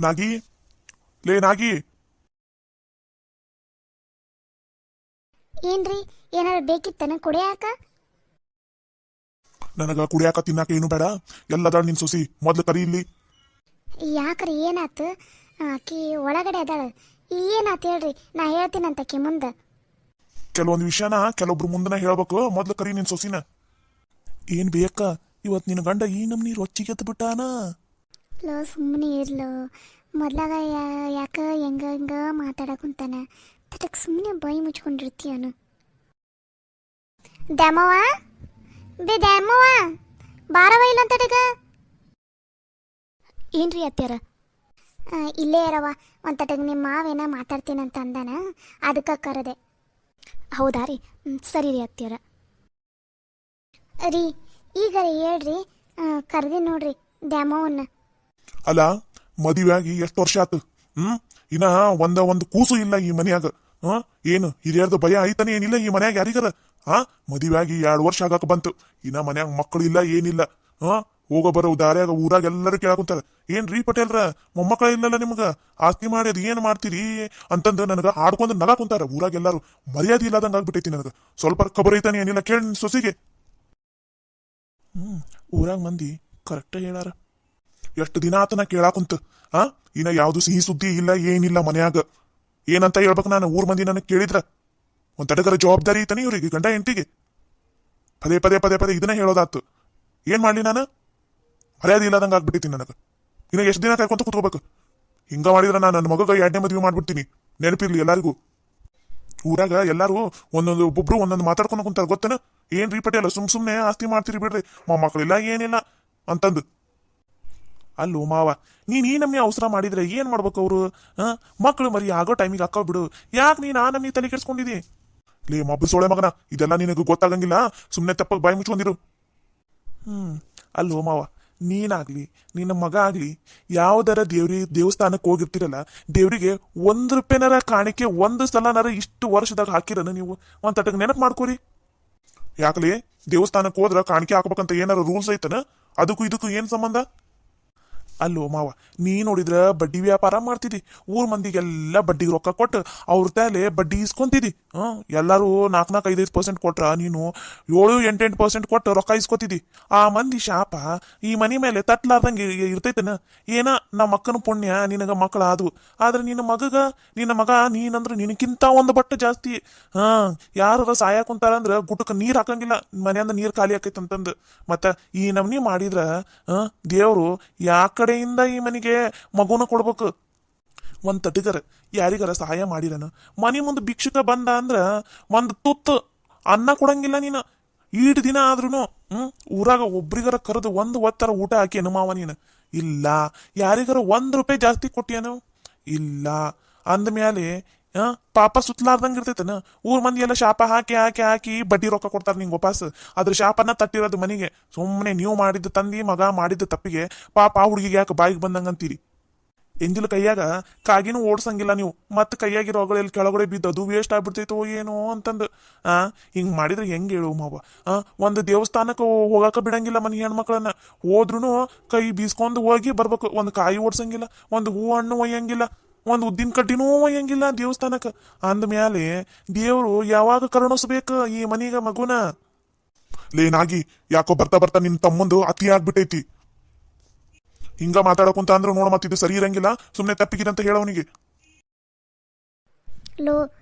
ನಾಗಿ, ಲೇ ನಾಗಿ. ಏನ್ರಿ, ಏನಾರ ಬೇಕಿತ್ತನ ಕುಡಿಯಾಕ? ನನಗ ಕುಡಿಯಾಕ ತಿನ್ನಾಕ ಏನು ಬೇಡ. ಎಲ್ಲದಾಳ ನಿನ್ ಸೊಸಿ, ಮೊದ್ಲು ಕರಿ ಇಲ್ಲಿ. ಯಾಕ್ರಿ, ಏನಾತು? ಆಕಿ ಒಳಗಡೆ ಅದಾಳ. ಏನಾತ್ ಹೇಳ್ರಿ, ನಾ ಹೇಳ್ತೀನಂತ ಆಕಿ ಮುಂದ. ಕೆಲವೊಂದು ವಿಷಯನ ಕೆಲವೊಬ್ರು ಮುಂದನ ಹೇಳ್ಬೇಕು. ಮೊದ್ಲು ಕರಿ ನಿನ್ ಸೊಸಿನ. ಏನ್ ಬೇಕ? ಇವತ್ ನಿನ್ ಗಂಡ ಈ ನಮ್ನಿ ರೊಚ್ಚಿಗೆದ್ದು ಬಿಟ್ಟಾನ. ಲೋ, ಸುಮ್ಮನೆ ಇರ್ಲೋ. ಮೊದ್ಲಾಗ ಯಾಕ ಹೆಂಗ ಹಿಂಗ ಮಾತಾಡಕುಂತಾನ. ತಟಕ್ ಸುಮ್ಮನೆ ಬಾಯಿ ಮುಚ್ಕೊಂಡಿರ್ತೀಯನು. ದ್ಯಾಮವ್ವ, ದ್ಯಾಮವ್ವ, ಬಾರವ ಇಲ್ಲಂತಟಗ. ಏನ್ರಿ ಅತ್ಯಾರ? ಇಲ್ಲೇ ಇರವ. ಒಂತಟಗ ನಿಮ್ಮ ಮಾವೇನ ಮಾತಾಡ್ತೀನಂತ ಅಂದಾನ, ಅದಕ್ಕೆ ಕರೆದೆ. ಹೌದಾ ರೀ? ಸರಿ ರೀ ಅತ್ಯಾರ. ರೀ, ಈಗ ಹೇಳ್ರಿ, ಕರೆದಿ ನೋಡ್ರಿ ದ್ಯಾಮವ್ವನ್ನ. ಅಲ್ಲ, ಮದುವೆಯಾಗಿ ಎಷ್ಟು ವರ್ಷ ಆತು? ಇನ್ನ ಒಂದು ಕೂಸು ಇಲ್ಲ ಈ ಮನ್ಯಾಗ. ಏನು ಹಿರಿಯರ್ದು ಭಯ ಐತಾನೆ ಏನಿಲ್ಲ ಈ ಮನ್ಯಾಗ ಯಾರಿಗಾರ? ಮದುವೆಯಾಗಿ 2 ವರ್ಷ ಆಗಾಕ ಬಂತು. ಇನ್ನ ಮನ್ಯಾಗ ಮಕ್ಕಳು ಇಲ್ಲ, ಏನಿಲ್ಲ. ಹೋಗೋ ಬರೋ ದಾರ್ಯಾಗ ಊರಾಗ ಎಲ್ಲರೂ ಕೇಳಾಕುಂತಾರ, ಏನ್ರೀ ಪಟೇಲ್ರ ಮೊಮ್ಮಕ್ಕಳ ಇಲ್ಲಲ್ಲ ನಿಮ್ಗ, ಆಸ್ತಿ ಮಾಡಿ ಅದ್ ಏನ್ ಮಾಡ್ತೀರಿ ಅಂತಂದು ನನಗ ಆಡ್ಕೊಂಡು ನಗಾ ಕುಂತಾರ ಊರಾಗ ಎಲ್ಲಾರು. ಮರ್ಯಾದೆ ಇಲ್ಲದಂಗ ಆಗ್ಬಿಟ್ಟೈತಿ ನನಗ. ಸ್ವಲ್ಪ ಖಬರ್ ಐತಾನೆ ಏನಿಲ್ಲ ಕೇಳಿ ಸೊಸಿಗೆ. ಊರಾಗ ಮಂದಿ ಕರೆಕ್ಟ್ ಹೇಳಾರ. ಎಷ್ಟು ದಿನ ಆತನ ಕೇಳಾಕುಂತ. ಇನ್ನ ಯಾವ್ದು ಸಿಹಿ ಸುದ್ದಿ ಇಲ್ಲ, ಏನಿಲ್ಲ ಮನ್ಯಾಗ. ಏನಂತ ಹೇಳ್ಬೇಕು ನಾನು? ಊರ್ ಮಂದಿ ನನಗೆ ಕೇಳಿದ್ರ ಒಂದ್ ತಡಗರ ಜವಾಬ್ದಾರಿ ಐತಾನೆ ಇವ್ರಿಗೆ, ಗಂಡ ಹೆಂಡತಿಗೆ. ಪದೇ ಪದೇ ಪದೇ ಪದೇ ಇದನ್ನ ಹೇಳೋದಾತು. ಏನ್ ಮಾಡ್ಲಿ ನಾನು? ಮರ್ಯಾದೆ ಇಲ್ಲದಂಗ ಆಗ್ಬಿಟ್ಟೈತಿ ನನಗ. ಇನ್ನ ಎಷ್ಟು ದಿನ ಕಾಯ್ಕೊಂತ ಕೂತ್ಕೋಬೇಕು? ಹಿಂಗ ಮಾಡಿದ್ರ ನಾನು ನನ್ನ ಮಗಗ 2ನೇ ಮದುವೆ ಮಾಡ್ಬಿಡ್ತೀನಿ. ನೆನಪಿರ್ಲಿ ಎಲ್ಲಾರಿಗೂ. ಊರಾಗ ಎಲ್ಲಾರು ಒಬ್ಬೊಬ್ರು ಒಂದೊಂದು ಮಾತಾಡ್ಕೊಂಡು ಕುಂತಾರ, ಗೊತ್ತನ? ಏನ್ರಿ ಪಟೇಲ ಸುಮ್ನೆ ಆಸ್ತಿ ಮಾಡ್ತೀರಿ ಬಿಡ್ರಿ, ಮೊಮ್ಮಕ್ಕಳಿಲ್ಲ ಏನಿಲ್ಲ ಅಂತಂದು. ಅಲ್ಲೋ ಮಾವ, ನೀನ್ ಈ ನಮ್ನಿ ಅವಸರ ಮಾಡಿದ್ರೆ ಏನ್ ಮಾಡ್ಬೇಕು ಅವ್ರು? ಮಕ್ಳು ಮರಿ ಆಗೋ ಟೈಮಿಗೆ ಹಾಕೋ ಬಿಡು. ಯಾಕೆ ನೀನ್ ಆ ನಮ್ನಿ ತಲೆ ಕೆಡ್ಸ್ಕೊಂಡಿದಿ? ಲೇ ಮಬ್ಬು ಸೋಳೆ ಮಗನ, ಇದೆಲ್ಲ ನಿನಗೆ ಗೊತ್ತಾಗಂಗಿಲ್ಲ. ಸುಮ್ನೆ ತಪ್ಪಾಗ ಬಾಯಿ ಮುಚ್ಕೊಂಡಿರು. ಅಲ್ಲೋ ಮಾವ, ನೀನಾಗ್ಲಿ ನಿನ್ನ ಮಗ ಆಗ್ಲಿ ಯಾವ್ದಾರ ದೇವಸ್ಥಾನಕ್ಕೆ ಹೋಗಿರ್ತಿರಲ್ಲ, ದೇವ್ರಿಗೆ 1 ರೂಪಾಯಿನಾರ ಕಾಣಿಕೆ 1 ಸಲನಾರ ಇಷ್ಟು ವರ್ಷದಾಗ ಹಾಕಿರನ ನೀವು? ಒಂದ್ ತಟಕ್ ನೆನಪು ಮಾಡ್ಕೋರಿ. ಯಾಕಲಿ ದೇವಸ್ಥಾನಕ್ಕೆ ಹೋದ್ರ ಕಾಣಿಕೆ ಹಾಕ್ಬೇಕಂತ ಏನಾರ ರೂಲ್ಸ್ ಐತನ? ಅದಕ್ಕೂ ಇದಕ್ಕೂ ಏನ್ ಸಂಬಂಧ? ಅಲ್ಲೋ ಮಾವ, ನೀ ನೋಡಿದ್ರ ಬಡ್ಡಿ ವ್ಯಾಪಾರ ಮಾಡ್ತಿದ್ದಿ. ಊರ್ ಮಂದಿಗೆಲ್ಲ ಬಡ್ಡಿಗೆ ರೊಕ್ಕ ಕೊಟ್ಟು ಅವ್ರ ತಲೆ ಬಡ್ಡಿ ಇಸ್ಕೊಂತಿದ್ದಿ. ಎಲ್ಲಾರು 4-5% ಕೊಟ್ರ ನೀನು 7-8% ಕೊಟ್ಟು ರೊಕ್ಕ ಇಸ್ಕೊತಿದ್ದಿ. ಆ ಮಂದಿ ಶಾಪ ಈ ಮನಿ ಮೇಲೆ ತಟ್ಲಾರ್ದಂಗೆ ಇರ್ತೈತನ? ಏನ ನಮ್ಮ ಅಕ್ಕನ ಪುಣ್ಯ ನಿನಗ ಮಕ್ಕಳ ಆದ್ವು. ಆದ್ರೆ ನಿನ್ನ ಮಗ ನೀನಂದ್ರ ನಿನಕ್ಕಿಂತ 1 ಬಟ್ಟು ಜಾಸ್ತಿ. ಯಾರ ಸಾಯ ಕುಂತಾರಂದ್ರ ಗುಟಕ್ ನೀರ್ ಹಾಕಂಗಿಲ್ಲ, ಮನೆಯಿಂದ ನೀರ್ ಖಾಲಿ ಆಕೈತಂತಂದು. ಮತ್ತ ಈ ನಮ್ನಿ ಮಾಡಿದ್ರ ದೇವ್ರು ಕಡೆಯಿಂದ ಈ ಮನೆಗೆ ಮಗುನ ಕೊಡ್ಬೇಕು. ಒಂದ್ ತಟಗರ ಯಾರಿಗಾರ ಸಹಾಯ ಮಾಡಿರನ? ಮನಿ ಮುಂದೆ ಭಿಕ್ಷುಕ ಬಂದ ಅಂದ್ರ ಒಂದ್ ತುತ್ತು ಅನ್ನ ಕೊಡಂಗಿಲ್ಲ ನೀನು. ಈಡ್ ದಿನ ಆದ್ರೂ ಊರಾಗ ಒಬ್ರಿಗಾರ ಕರೆದು 1 ಹೊತ್ತರ ಊಟ ಹಾಕೇನು ಮಾವ ನೀನು? ಇಲ್ಲ. ಯಾರಿಗಾರ 1 ರೂಪಾಯಿ ಜಾಸ್ತಿ ಕೊಟ್ಟಿಯನು? ಇಲ್ಲ. ಅಂದ್ಮ್ಯಾಲೆ ಪಾಪ ಸುತ್ತಲಾರ್ದಂಗ ಇರ್ತೈತನ? ಊರ್ ಮಂದಿ ಎಲ್ಲ ಶಾಪ ಹಾಕಿ ಹಾಕಿ ಹಾಕಿ ಬಡ್ಡಿ ರೊಕ್ಕ ಕೊಡ್ತಾರ ನಿಂಗೆ ವಾಪಸ್. ಅದ್ರ ಶಾಪನ ತಟ್ಟಿರೋದು ಮನೆಗೆ. ಸುಮ್ಮನೆ ನೀವು ಮಾಡಿದ್ದು ತಂದಿ ಮಗ ಮಾಡಿದ್ದು ತಪ್ಪಿಗೆ ಪಾಪ ಆ ಹುಡುಗಿಗೆ ಯಾಕೆ ಬಾಯಿಗೆ ಬಂದಂಗಂತೀರಿ? ಎಂಜಿಲ್ ಕೈಯಾಗ ಕಾಗಿನೂ ಓಡ್ಸಂಗಿಲ್ಲ ನೀವು. ಮತ್ತೆ ಕೈಯಾಗಿರೋ ಎಲ್ಲಿ ಕೆಳಗಡೆ ಬಿದ್ದು ಅದು ವೇಸ್ಟ್ ಆಗ್ಬಿಡ್ತೈತೋ ಏನೋ ಅಂತಂದು. ಹಿಂಗ್ ಮಾಡಿದ್ರೆ ಹೆಂಗ್ ಹೇಳು ಮಾವ? ಒಂದು ದೇವಸ್ಥಾನಕ್ಕೆ ಹೋಗಾಕ ಬಿಡಂಗಿಲ್ಲ ಮನೆ ಹೆಣ್ಮಕ್ಳನ್ನ. ಹೋದ್ರೂ ಕೈ ಬೀಸ್ಕೊಂಡು ಹೋಗಿ ಬರ್ಬೇಕು. ಒಂದು ಕಾಯಿ ಓಡ್ಸಂಗಿಲ್ಲ, ಒಂದು ಹೂ ಹಣ್ಣು ಒಯ್ಯಂಗಿಲ್ಲ, ಒಂದು ಉದ್ದಿನ ಕಡ್ಡಿನೂ ಒಯ್ಯಂಗಿಲ್ಲ ದೇವಸ್ಥಾನಕ್ಕೆ. ಅಂದ್ಮ್ಯಾಲೆ ದೇವ್ರು ಯಾವಾಗ ಕರುಣಿಸ್ಬೇಕು ಈ ಮನಿಗ ಮಗುನ? ಲೇನಾಗಿ ಯಾಕೋ ಬರ್ತಾ ಬರ್ತಾ ನಿನ್ ತಮ್ಮಂದು ಅತಿ ಆಗ್ಬಿಟ್ಟೈತಿ. ಹಿಂಗ ಮಾತಾಡಕುಂತ ಅಂದ್ರ ನೋಡ, ಮತ್ತಿದ್ದು ಸರಿ ಇರಂಗಿಲ್ಲ. ಸುಮ್ನೆ ತಪ್ಪಿಗಿರಂತ ಹೇಳವನಿಗೆ. ಲೋ,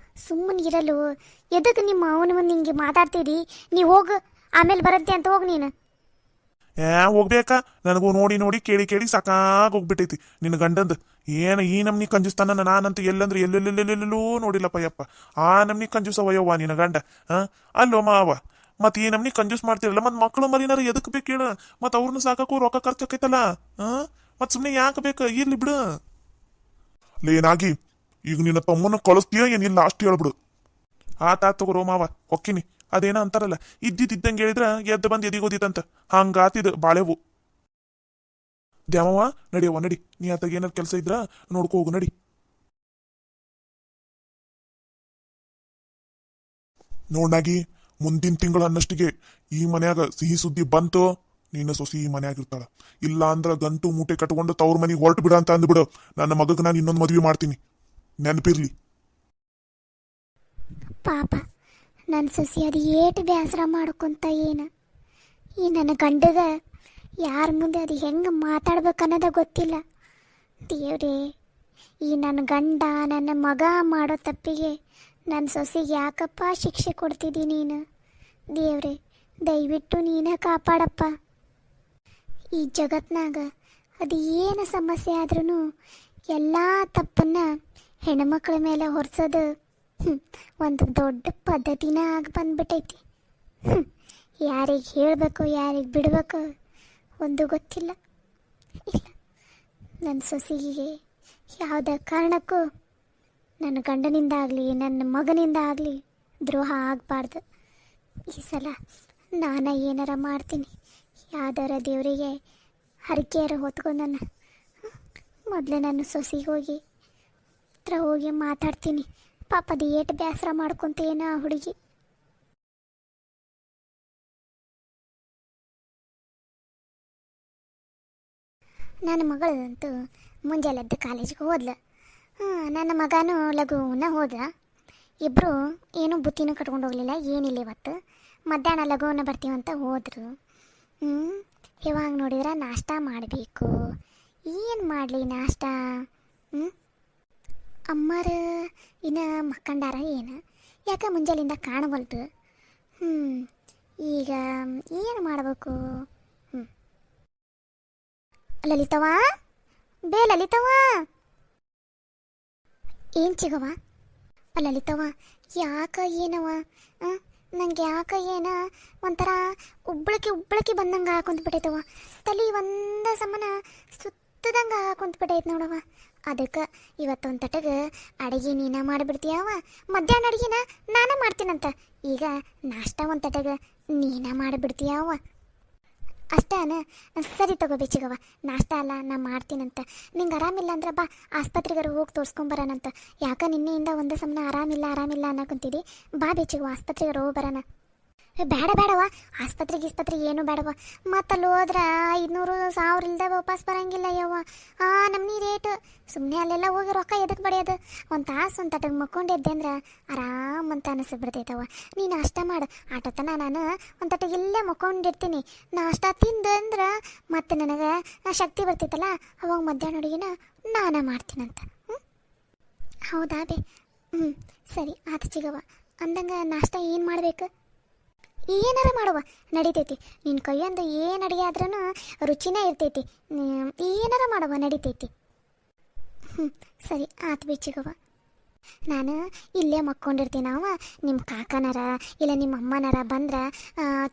ಸುಮ್ಮನೆ ಇರಲು. ಎದಕ್ಕೆ ನಿಮ್ಮ ಅವನ ಮುಂದೆ ಹಿಂಗೆ ಮಾತಾಡ್ತೀರಿ? ನೀ ಹೋಗು, ಆಮೇಲೆ ಬರತ್ತೆ ಅಂತ ಹೋಗ್ ನೀನು. ಹೋಗ್ಬೇಕಾ? ನನಗೂ ನೋಡಿ ನೋಡಿ ಕೇಳಿ ಕೇಳಿ ಸಾಕಾಗ ಹೋಗ್ಬಿಟ್ಟೈತಿ ನಿನ್ನ ಗಂಡಂದು. ಏನ ಈ ನಮ್ನಿ ಕಂಜುಸ್ತಾನ? ನಾನಂತೂ ಎಲ್ಲಂದ್ರೆ ಎಲ್ಲೆಲ್ಲೆಲ್ಲೆಲ್ಲೂ ನೋಡಿಲ್ಲಪ್ಪ ಯಪ್ಪ. ಆ ನಮ್ನಿ ಕಂಜೂಸವಯ್ಯವ್ವ ನಿನ್ನ ಗಂಡ. ಅಲ್ಲೋ ಮಾವ, ಮತ್ ಈ ನಮ್ನಿ ಕಂಜೂಸ್ ಮಾಡ್ತಿರಲ್ಲ, ಮತ್ ಮಕ್ಕಳು ಮರಿನಾರ ಎದಕ್ ಬೇಕು ಹೇಳ? ಮತ್ ಅವ್ರನ್ನ ಸಾಕಕ್ಕೂ ರೊಕ್ಕ ಖರ್ಚಾಕೈತಲ್ಲ. ಮತ್ ಸುಮ್ನೆ ಯಾಕೆ ಬೇಕು? ಇರ್ಲಿ ಬಿಡು. ಲೇನಾಗಿ, ಈಗ ನಿನ್ನ ತಮ್ಮನ ಕಳಿಸ್ತೀಯ ಏನಿಲ್ಲ ಅಷ್ಟು ಹೇಳ್ಬಿಡು. ಆತ ತಗೋರೋ ಮಾವ, ಹೊಕ್ಕಿನಿ. ಅದೇನ ಅಂತಾರಲ್ಲ, ಇದ್ದಂಗೆ ಹೇಳಿದ್ರ ಎದ್ದು ಬಂದು ಎದಿಗೋದಿತ್ತಂತ. ಹಂಗಾತಿದ್ ಬಾಳೆವು. ದ್ಯಾಮವ್ವ, ನಡಿಯವ್ವ ನಡಿ. ನೀ ಆತಾಗ ಏನಾರ ಕೆಲಸ ಇದ್ರ ನೋಡ್ಕೋ ಹೋಗು, ನಡಿ. ನೋಡ್ನಾಗಿ, ಮುಂದಿನ ತಿಂಗಳು ಅನ್ನಷ್ಟಿಗೆ ಈ ಮನ್ಯಾಗ ಸಿಹಿ ಸುದ್ದಿ ಬಂತು. ನಿನ್ನ ಸೊಸಿ ಈ ಮನ್ಯಾಗಿರ್ತಾಳ. ಇಲ್ಲ ಅಂದ್ರ ಗಂಟು ಮೂಟೆ ಕಟ್ಕೊಂಡು ತವ್ರ ಮನೆಗೆ ಹೊರಟು ಬಿಡ ಅಂತ ಅಂದ್ಬಿಡು. ನನ್ನ ಮಗಗ್ ನಾನು ಇನ್ನೊಂದು ಮದ್ವೆ ಮಾಡ್ತೀನಿ, ನೆನಪಿರ್ಲಿ. ಪಾಪ ನನ್ನ ಸೊಸಿ ಅದು ಏಟು ಬೇಸರ ಮಾಡ್ಕೊಂತ ಏನು. ಈ ನನ್ನ ಗಂಡಗ ಯಾರ ಮುಂದೆ ಅದು ಹೆಂಗೆ ಮಾತಾಡ್ಬೇಕನ್ನೋದ ಗೊತ್ತಿಲ್ಲ. ದೇವ್ರೇ, ಈ ನನ್ನ ಗಂಡ ನನ್ನ ಮಗ ಮಾಡೋ ತಪ್ಪಿಗೆ ನನ್ನ ಸೊಸೆಗೆ ಯಾಕಪ್ಪ ಶಿಕ್ಷೆ ಕೊಡ್ತಿದ್ದಿ ನೀನು? ದೇವ್ರೇ, ದಯವಿಟ್ಟು ನೀನೇ ಕಾಪಾಡಪ್ಪ. ಈ ಜಗತ್ನಾಗ ಅದು ಏನು ಸಮಸ್ಯೆ ಆದ್ರೂ ಎಲ್ಲ ತಪ್ಪನ್ನ ಹೆಣ್ಮಕ್ಳ ಮೇಲೆ ಹೊರಿಸೋದು ಒಂದು ದೊಡ್ಡ ಪದ್ಧತಿನ ಆಗಿ ಬಂದ್ಬಿಟ್ಟೈತಿ. ಯಾರಿಗೆ ಹೇಳಬೇಕು ಯಾರಿಗೆ ಬಿಡಬೇಕು ಒಂದು ಗೊತ್ತಿಲ್ಲ. ಇಲ್ಲ, ನನ್ನ ಸೊಸೆಗೆ ಯಾವುದೇ ಕಾರಣಕ್ಕೂ ನನ್ನ ಗಂಡನಿಂದ ಆಗಲಿ ನನ್ನ ಮಗನಿಂದ ಆಗಲಿ ದ್ರೋಹ ಆಗಬಾರ್ದು. ಈ ಸಲ ನಾನು ಏನಾರ ಮಾಡ್ತೀನಿ. ಯಾವ್ದಾರ ದೇವರಿಗೆ ಹರಕೆಯಾರ ಹೊತ್ಕೊಂಡು ನಾನು ಮೊದಲೇ ನನ್ನ ಸೊಸೆಗೆ ಹೋಗಿ ಮಾತಾಡ್ತೀನಿ. ಪಾಪದ ಏಟು ಬೇಸರ ಮಾಡ್ಕೊಂತೇನ ಆ ಹುಡುಗಿ. ನನ್ನ ಮಗಳಂತೂ ಮುಂಜಾನೆದ್ದು ಕಾಲೇಜಿಗೆ ಹೋದ್ಲು. ನನ್ನ ಮಗನೂ ಲಘುನ ಹೋದ. ಇಬ್ಬರು ಏನೂ ಬುತ್ತಿನೂ ಕಟ್ಕೊಂಡು ಹೋಗಲಿಲ್ಲ, ಏನಿಲ್ಲ ಇವತ್ತು. ಮಧ್ಯಾಹ್ನ ಲಘುವನ್ನ ಬರ್ತೀವಂತ ಹೋದರು. ಇವಾಗ ನೋಡಿದ್ರೆ ನಾಷ್ಟ ಮಾಡಬೇಕು. ಏನು ಮಾಡಲಿ ನಾಷ್ಟ? ಅಮ್ಮರ ಇನ್ನು ಮಕ್ಕಂಡಾರ ಏನು? ಯಾಕೆ ಮುಂಜಾನೆಯಿಂದ ಕಾಣವಲ್ದು? ಈಗ ಏನು ಮಾಡಬೇಕು? ಲಲಿತವಾ, ಬೇ ಲಲಿತವಾ, ಏನು ಚಿಗವ? ಲಲಿತವ, ಯಾಕ ಏನವ? ನಂಗೆ ಯಾಕ ಏನ ಒಂಥರ ಉಬ್ಬಳಕಿ ಬಂದಂಗೆ ಹಾಕೊಂಡ್ಬಿಟ್ಟೈತವ. ತಲೆ ಒಂದ ಸಮನ ಸುತ್ತದಂಗೆ ಹಾಕೊಂಡ್ಬಿಟ್ಟೈತೆ ನೋಡವ. ಅದಕ್ಕೆ ಇವತ್ತೊಂದು ತಟಗ ಅಡುಗೆ ನೀನ ಮಾಡಿಬಿಡ್ತೀಯವ. ಮಧ್ಯಾಹ್ನ ಅಡುಗೆನ ನಾನೇ ಮಾಡ್ತೀನಂತ. ಈಗ ನಾಷ್ಟ ಒಂದು ತಟಗ ನೀನ ಮಾಡಿಬಿಡ್ತೀಯವ. ಅಷ್ಟೇನ? ಸರಿ ತಗೋ ಬೆಚ್ಚಿಗವ, ನಾಷ್ಟ ಅಲ್ಲ ನಾ ಮಾಡ್ತೀನಂತ. ನಿಂಗೆ ಆರಾಮಿಲ್ಲ ಅಂದ್ರೆ ಬಾ, ಆಸ್ಪತ್ರೆಗಾರ ಹೋಗಿ ತೋರಿಸ್ಕೊಂಬರೋಣಂತ. ಯಾಕೆ ನಿನ್ನೆಯಿಂದ ಒಂದು ಸಮನ ಆರಾಮಿಲ್ಲ ಅನ್ನಕೊಂತಿದ್ದಿ. ಬಾ ಬೆಚ್ಚಿಗವ, ಆಸ್ಪತ್ರೆಗಾರ ಹೋಗಿ ಬರೋಣ. ಬೇಡವ, ಆಸ್ಪತ್ರೆಗೆ ಏನು ಬೇಡವ. ಮತ್ತು ಅಲ್ಲಿ ಹೋದ್ರೆ 500-1000 ಇಲ್ದೆ ವಾಪಸ್ ಬರೋಂಗಿಲ್ಲ ಯವ್ವ. ನಮ್ಮನಿ ರೇಟ್. ಸುಮ್ಮನೆ ಅಲ್ಲೆಲ್ಲ ಹೋಗಿ ರೊಕ್ಕ ಎದಕ್ಕೆ ಬಡಿಯೋದು? ಒಂದು ತಾಸು ಒಂದು ತಟಗೆ ಮಕ್ಕೊಂಡಿದ್ದೆ ಅಂದ್ರೆ ಆರಾಮಂತ ಅನಿಸ್ಬಿಡ್ತೈತವ. ನೀನು ಅಷ್ಟ ಮಾಡು. ಆಟೋತನ ನಾನು ಒಂದು ತಟಗೆ ಇಲ್ಲೇ ಮಕ್ಕೊಂಡಿರ್ತೀನಿ. ನಾಷ್ಟ ತಿಂದು ಅಂದ್ರೆ ಮತ್ತೆ ನನಗೆ ಶಕ್ತಿ ಬರ್ತೈತಲ್ಲ, ಅವಾಗ ಮಧ್ಯಾಹ್ನ ಅಡುಗೆನ ನಾನೇ ಮಾಡ್ತೀನಂತ. ಹೌದಾ ಬೇ? ಸರಿ ಆತ ಚಿಗವ. ಅಂದಂಗೆ ನಾಷ್ಟ ಏನು ಮಾಡಬೇಕು? ಏನಾರ ಮಾಡುವ ನಡಿತೈತಿ. ನಿನ್ನ ಕೈಯೊಂದು ಏನು ಅಡುಗೆ ಆದ್ರೂ ರುಚಿನೇ ಇರ್ತೈತಿ. ಏನಾರ ಮಾಡುವ ನಡಿತೈತಿ. ಸರಿ ಆತು ಬಿಚ್ಚಿಗವ. ನಾನು ಇಲ್ಲೇ ಮಕ್ಕೊಂಡಿರ್ತೀನವ. ನಿಮ್ಮ ಕಾಕನಾರ ಇಲ್ಲ ನಿಮ್ಮ ಅಮ್ಮನಾರ ಬಂದ್ರೆ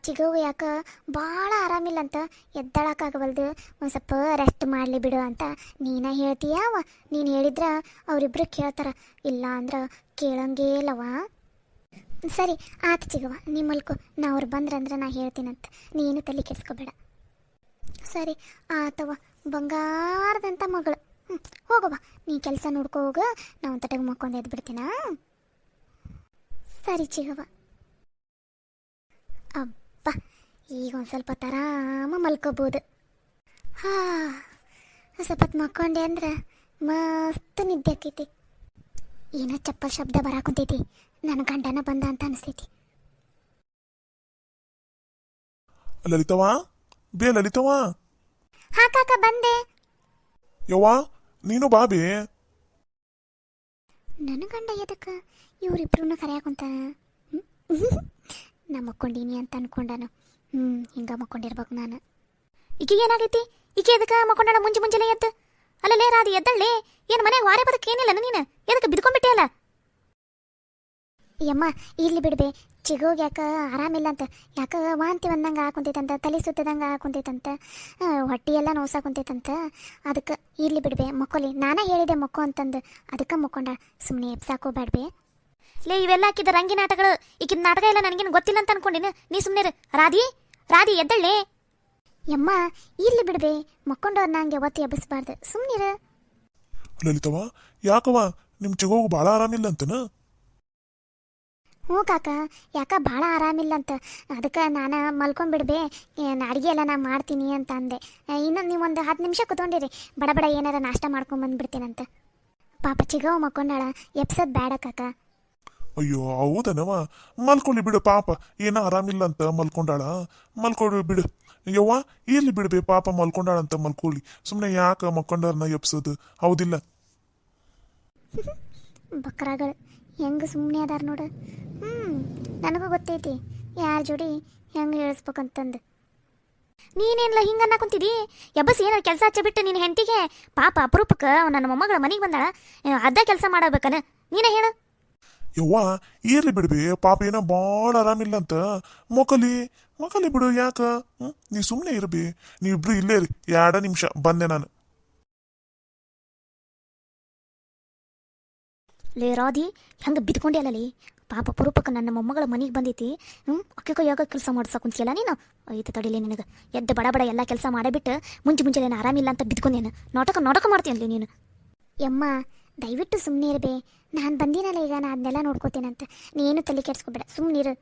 ಚಿಗವು ಯಾಕೆ ಭಾಳ ಆರಾಮಿಲ್ಲ ಅಂತ ಎದ್ದಾಳಕ್ಕಾಗವಲ್ದು, ಒಂದು ಸ್ವಲ್ಪ ರೆಸ್ಟ್ ಮಾಡಲಿ ಬಿಡು ಅಂತ ನೀನ ಹೇಳ್ತೀಯವ. ನೀನು ಹೇಳಿದ್ರೆ ಅವರಿಬ್ರು ಕೇಳ್ತಾರ, ಇಲ್ಲ ಅಂದ್ರೆ ಕೇಳಂಗೇ ಇಲ್ಲವ. ಸರಿ ಆತು ಚಿಗವ, ನೀ ಮಲ್ಕೊ. ನಾ ಅವ್ರು ಬಂದ್ರಂದ್ರೆ ನಾ ಹೇಳ್ತೀನಂತ, ನೀನು ತಲೆ ಕೆಡಿಸ್ಕೋಬೇಡ. ಸರಿ ಆತವ, ಬಂಗಾರದಂಥ ಮಗಳು. ಹೋಗವ್ವ, ನೀ ಕೆಲಸ ನೋಡ್ಕೊ ಹೋಗ. ನಾ ಒಂದು ತಟಗೆ ಮಕ್ಕೊಂಡು ಎದ್ದು ಬಿಡ್ತೀನ. ಸರಿ ಚಿಗವ. ಅಬ್ಬ, ಈಗ ಒಂದು ಸ್ವಲ್ಪ ಆರಾಮ ಮಲ್ಕೋಬೋದು. ಸ್ವಲ್ಪ ಹೊತ್ತು ಮಕ್ಕೊಂಡೆ ಅಂದ್ರೆ ಮಸ್ತ್ ನಿದ್ದೆ ಆಕೈತಿ. ಏನೋ ಚಪ್ಪಲ್ ಶಬ್ದ ಬರಾಕುಂತೈತಿ. ನನ್ನ ಗಂಡನ ಬಂದ ಅಂತ ಅನಿಸ್ತೈತಿ. ಲಲಿತವಾ, ಬೇ ಲಲಿತವಾ. ಹಾ ಕಾಕ, ಬಂದೆ. ಯವ್ವ, ನೀನು ಬಾ ಬೇ. ನನ್ನ ಗಂಡ ಎದಕ್ಕೆ ಇವರಿಬ್ರು ಕರೆಯಾಕುಂತಾನ? ನಾ ಮಕ್ಕೊಂಡೀನಿ ಅಂತ ಅನ್ಕೊಂಡಾನು. ಹಿಂಗ ಮಕ್ಕೊಂಡಿರ್ಬೇಕು ನಾನು. ಈಕೆ ಏನಾಗೈತಿ? ಈಕೆ ಎದಕ್ಕೆ ಮಕ್ಕೊಂಡಾನ ಮುಂಜಾನೆ ಎದ್ದು? ಅಲ್ಲಲೇ ರಾದಿ, ಎದ್ದಳ್ಳಿ. ಏನು ಮನೆಗೆ ವಾರೆ ಬದಕ್ಕೆ ಏನಿಲ್ಲ ನೀನು? ಎದಕ್ಕೆ ಬಿದ್ಕೊಂಡ್ಬಿಟ್ಟೆ ಅಲ್ಲ? ಯಮ್ಮ ಇರ್ಲಿ ಬಿಡ್ಬೇ. ಚಿಗೋಗಿ ಯಾಕೆ ಆರಾಮಿಲ್ಲ ಅಂತ, ಯಾಕೆ ವಾಂತಿ ಬಂದಂಗೆ ಹಾಕೊಂತೈತಂತ, ತಲೆ ಸುತ್ತದಂಗೆ ಹಾಕೊಂತೈತಂತ, ಹೊಟ್ಟೆ ಎಲ್ಲ ನೋಸಾಕೊಂತೈತಂತ. ಅದಕ್ಕೆ ಇರ್ಲಿ ಬಿಡ್ಬೇ, ಮಕ್ಕೊಲಿ. ನಾನೇ ಹೇಳಿದೆ ಮಕ್ಕೋ ಅಂತಂದು, ಅದಕ್ಕೆ ಮಕ್ಕೊಂಡ. ಸುಮ್ಮನೆ ಎಪ್ಸಾಕೋಬೇಡ್ಬೇ. ಲೇ, ಇವೆಲ್ಲ ಹಾಕಿದ ರಂಗಿ ನಾಟಕಗಳು. ಈಗಿನ ನಾಟಕ ಎಲ್ಲ ನನಗೇನು ಗೊತ್ತಿಲ್ಲ ಅಂತ ಅನ್ಕೊಂಡಿನ. ನೀ ಸುಮ್ಮನೆ ರಾದಿ ಎದ್ದಳ್ಳಿ. ಯಮ್ಮ ಇರ್ಲಿ ಬಿಡ್ಬೇ, ಮಕ್ಕೊಂಡವ್ರನ್ನ ಹಂಗೆ ಒತ್ತಿ ಎಬ್ಬಿಸ್ಬಾರ್ದು, ಸುಮ್ಮನಿರು. ಲಲಿತವಾ, ಯಾಕವ ನಿಮ್ಮ ಚಿಗೋಗು ಭಾಳ ಆರಾಮಿಲ್ಲ ಅಂತನ? ಹ್ಞೂ ಕಾಕ, ಯಾಕ ಭಾಳ ಆರಾಮಿಲ್ಲ ಅಂತ ಅದಕ್ಕೆ ನಾನು ಮಲ್ಕೊಂಡ್ಬಿಡ್ಬೇ, ಅಡುಗೆ ಎಲ್ಲ ನಾ ಮಾಡ್ತೀನಿ ಅಂತ ಅಂದೆ. ಇನ್ನೊಂದು ನೀವೊಂದು 10 ನಿಮಿಷ ಕುತ್ಕೊಂಡಿರಿ, ಬಡ ಬಡ ಏನಾರ ನಾಷ್ಟ ಮಾಡ್ಕೊಂಬಂದ್ಬಿಡ್ತೀನಂತ. ಪಾಪ ಚಿಗವ ಮಕ್ಕೊಂಡಾಳ, ಎಪ್ಸೋದು ಬೇಡ ಕಾಕ. ಅಯ್ಯೋ ಹೌದನವ, ಮಲ್ಕೊಳ್ಳಿ ಬಿಡು ಪಾಪ, ಏನೋ ಆರಾಮಿಲ್ಲ ಅಂತ ಮಲ್ಕೊಂಡಾಳ, ಮಲ್ಕೊಳ್ಳಿ ಬಿಡು. ಯವ್ವ ಎಲ್ಲಿ ಬಿಡ್ಬೇ ಪಾಪ ಮಲ್ಕೊಂಡಾಳ ಅಂತ ಮಲ್ಕೊಳ್ಳಿ, ಸುಮ್ಮನೆ ಯಾಕೆ ಮಕ್ಕೊಂಡಾರನ್ನ ಎಪ್ಸೋದು, ಹೌದಿಲ್ಲ? ಬಕ್ರಾಗಳು ಹೆಂಗೆ ಸುಮ್ಮನೆ ಅದಾರ ನೋಡು. ನನಗೂ ಗೊತ್ತೈತಿ ಯಾರ ಜೋಡಿ ಹೆಂಗೆ ಹೇಳಿಸ್ಬೇಕಂತಂದು. ನೀನೇನಿಲ್ಲ ಹಿಂಗೆ ಅನ್ನಕೊಂತಿದಿ, ಎಬ್ಬಸ್ ಏನಾರು ಕೆಲಸ ಹಚ್ಚಬಿಟ್ಟು ನಿನ್ನ ಹೆಂಡತಿಗೆ. ಪಾಪ ಅಪರೂಪಕ್ಕೆ ನನ್ನ ಮೊಮ್ಮಗಳ ಮನೆಗೆ ಬಂದಾಳ, ಅರ್ಧ ಕೆಲಸ ಮಾಡಬೇಕನ, ನೀನೇ ಹೇಳು. ಯವ್ವ ಇರ್ಲಿ ಬಿಡ್ಬೇ ಪಾಪ ಏನೋ ಭಾಳ ಆರಾಮಿಲ್ಲ ಅಂತ, ಮಕ್ಕಲಿ ಬಿಡು ಯಾಕ. ನೀ ಸುಮ್ಮನೆ ಇರ್ಬಿ, ನೀವಿಬ್ರು ಇಲ್ಲೇ ಇರಿ, 2 ನಿಮಿಷ ಬಂದೆ ನಾನು. ಲೇ ರಾಧಿ, ಹೆಂಗೆ ಬಿದ್ಕೊಂಡೆ ಅಲ್ಲಲಿ, ಪಾಪ ಅಪರೂಪಕ್ಕೆ ನನ್ನ ಮೊಮ್ಮಗಳ ಮನೆಗೆ ಬಂದೈತಿ. ಅಕ್ಕೆ ಕೈಯಾಗ ಕೆಲಸ ಮಾಡ್ಸಕೊಂತಿಯಲ್ಲ ನೀನು. ಐತೆ ತಡಿಲಿ ನಿನಗೆ, ಎದ್ದು ಬಡ ಬಡ ಎಲ್ಲ ಕೆಲಸ ಮಾಡಬಿಟ್ಟು ಮುಂಚೆ ಆರಾಮಿಲ್ಲ ಅಂತ ಬಿದ್ಕೊಂಡೇನು ನಾಟಕ ಮಾಡ್ತೀಯಲ್ಲ ನೀನು. ಯಮ್ಮ ದಯವಿಟ್ಟು ಸುಮ್ಮನೆ ಇರಬೇ, ನಾನು ಬಂದಿನಲ್ಲ ಈಗ, ನಾನು ಅದನ್ನೆಲ್ಲ ನೋಡ್ಕೋತೀನಂತ, ನೀನು ತಲೆ ಕೆಡ್ಸ್ಕೊಬೇಡ, ಸುಮ್ಮನಿರು.